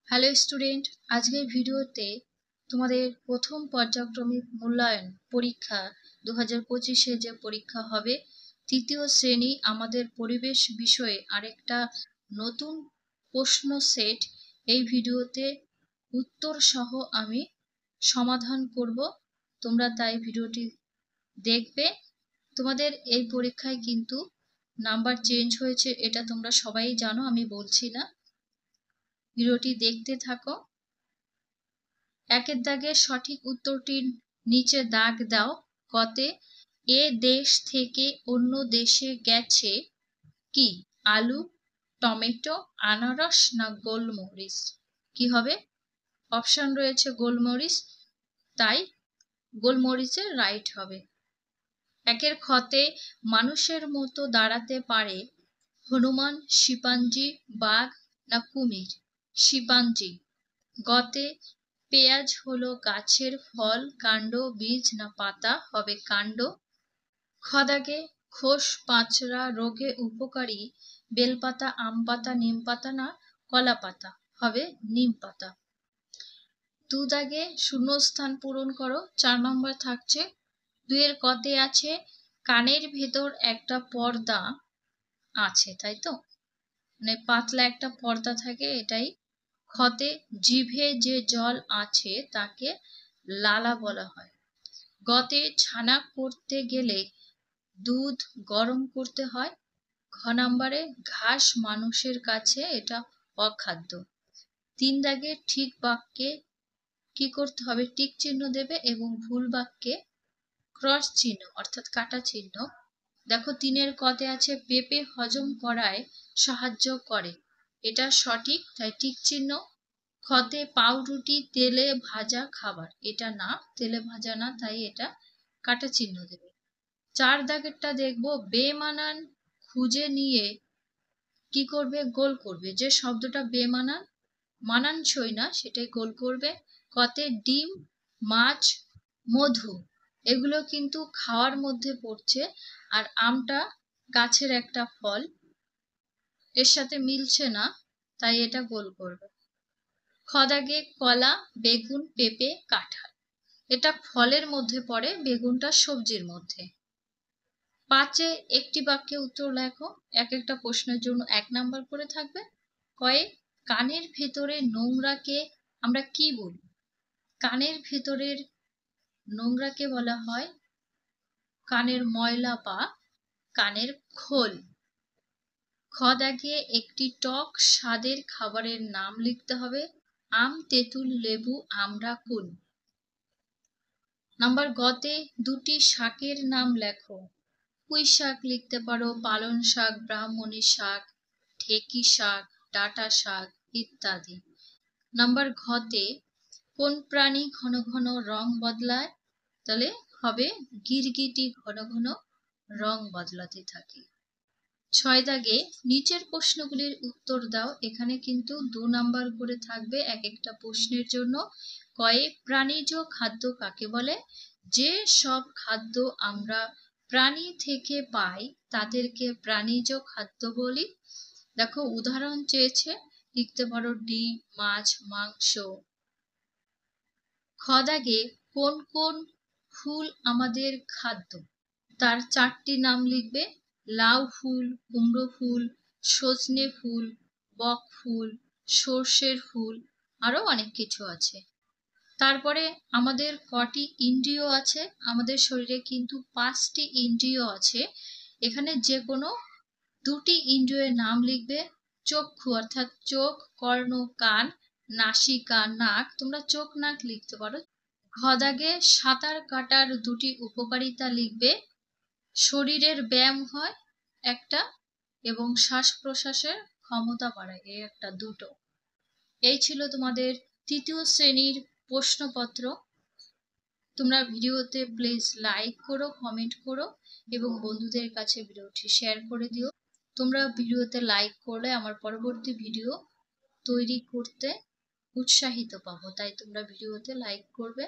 Hello student, আজকের ভিডিওতে তোমাদের প্রথম পর্যায়ক্রমিক মূল্যায়ন পরীক্ষা 2025-এ যে পরীক্ষা হবে তৃতীয় শ্রেণী আমাদের পরিবেশ বিষয়ে আরেকটা নতুন প্রশ্ন সেট এই ভিডিওতে উত্তর সহ আমি সমাধান করব। তোমরা তাই ভিডিওটি দেখবে। তোমাদের এই পরীক্ষায় কিন্তু নাম্বার চেঞ্জ হয়েছে, এটা তোমরা সবাই জানো, আমি বলছি না। ভিডিওটি দেখতে থাকো। একের দাগে সঠিক উত্তরটির নিচে দাগ দাও। কতে এ দেশ থেকে অন্য দেশে গেছে কি? আলু, টমেটো, আনারস না গোলমরিচ? কি হবে? অপশন রয়েছে গোলমরিচ, তাই গোলমরিচের রাইট হবে। একের খতে মানুষের মতো দাঁড়াতে পারে হনুমান, শিম্পাঞ্জি, বাঘ না কুমির? শিম্পাঞ্জি। গতে পেঁয়াজ হলো গাছের ফল, কাণ্ড, বীজ না পাতা? হবে কাণ্ড। খদাগে খোস পাঁচরা রোগে উপকারী বেলপাতা, আম পাতা, নিম পাতা না কলা পাতা? হবে নিম পাতা। দুদাগে শূন্যস্থান পূরণ করো। 4 নম্বর থাকছে, দুইয়ের কতে আছে কানের ভেতর একটা পর্দা আছে, তাই তো, মানে পাতলা একটা পর্দা থাকে, এটাই। খতে জিভে যে জল আছে তাকে লালা বলা হয়। গতে ছানা করতে গেলে দুধ গরম করতে হয়। ঘ নম্বরে ঘাস মানুষের কাছে এটা অখাদ্য। 3 দাগে ঠিক বাক্যে কি করতে হবে? টিক চিহ্ন দেবে এবং ভুল বাক্যে ক্রস চিহ্ন অর্থাৎ কাটা চিহ্ন। দেখো 3-এর কতে আছে পেঁপে হজম করায় সাহায্য করে, এটা সঠিক, তাই টিক চিহ্ন। খতে পাউরুটি তেলে ভাজা খাবার, এটা না, তেলে ভাজা না, তাই এটা কাটা চিহ্ন দেবে। 4 দাগেরটা দেখবো, বেমানান খুঁজে নিয়ে কি করবে? গোল করবে। যে শব্দটা বেমানান, মানানসই না, সেটাই গোল করবে। কতে ডিম, মাছ, মধু এগুলো কিন্তু খাওয়ার মধ্যে পড়ছে, আর আমটা গাছের একটা ফল, এর সাথে মিলছে না, তাই এটা গোল করবে। খদাগে কলা, বেগুন, পেঁপে, কাঁঠাল এটা ফলের মধ্যে পড়ে, বেগুনটা সবজির মধ্যে। 5-এ একটি বাক্যে উত্তর লেখো। এক একটা প্রশ্নের জন্য 1 নাম্বার করে থাকবে। কয়ে কানের ভেতরে নোংরাকে আমরা কি বলি? কানের ভেতরের নোংরাকে বলা হয় কানের ময়লা বা কানের খোল। খ দাগে একটি টক স্বাদের খাবারের নাম লিখতে হবে। আম, তেঁতুল, লেবু, আমড়া, কুল। নাম্বার গতে দুটি শাকের নাম লেখো। পুঁই শাক লিখতে পারো, পালং শাক, ব্রাহ্মণী শাক, ঢেকি শাক, ডাঁটা শাক ইত্যাদি। নাম্বার ঘতে কোন প্রাণী ঘন ঘন রং বদলায়? তাহলে হবে গিরগিটি ঘন ঘন রং বদলাতে থাকে। 6 দাগে নিচের প্রশ্নগুলির উত্তর দাও। এখানে কিন্তু 2 নাম্বার করে থাকবে এক একটা প্রশ্নের জন্য। কয়ে প্রাণীজ খাদ্য কাকে বলে? যে সব খাদ্য আমরা প্রাণী থেকে পাই তাদেরকে প্রাণীজ খাদ্য বলি। দেখো উদাহরণ চেয়েছে, লিখতে পারো ডিম, মাছ, মাংস। খ দাগে কোন কোন ফুল আমাদের খাদ্য? তার 4টি নাম লিখবে। লাউ ফুল, কুমড়ো ফুল, সজনে ফুল, বক ফুল, সর্ষের ফুল, আরো অনেক কিছু আছে। তারপরে আমাদের কটি ইন্দ্রিয় আছে? আমাদের শরীরে কিন্তু 5টি ইন্দ্রিয় আছে। এখানে যে কোনো 2টি ইন্দ্রিয়ের নাম লিখবে। চক্ষু অর্থাৎ চোখ, কর্ণ, কান, নাসিকা, নাক, তোমরা চোখ নাক লিখতে পারো। ঘ দাগে সাঁতার কাটার 2টি উপকারিতা লিখবে। শরীরের ব্যায়াম হয় একটা, এবং শ্বাস প্রশ্বাসের ক্ষমতা বাড়ায়, এই একটা, দুটো। এই ছিল তোমাদের তৃতীয় শ্রেণীর প্রশ্নপত্র। তোমরা ভিডিওতে প্লিজ লাইক করো, কমেন্ট করো এবং বন্ধুদের কাছে ভিডিওটি শেয়ার করে দিও। তোমরা ভিডিওতে লাইক করলে আমার পরবর্তী ভিডিও তৈরি করতে উৎসাহিত পাবো, তাই তোমরা ভিডিওতে লাইক করবে।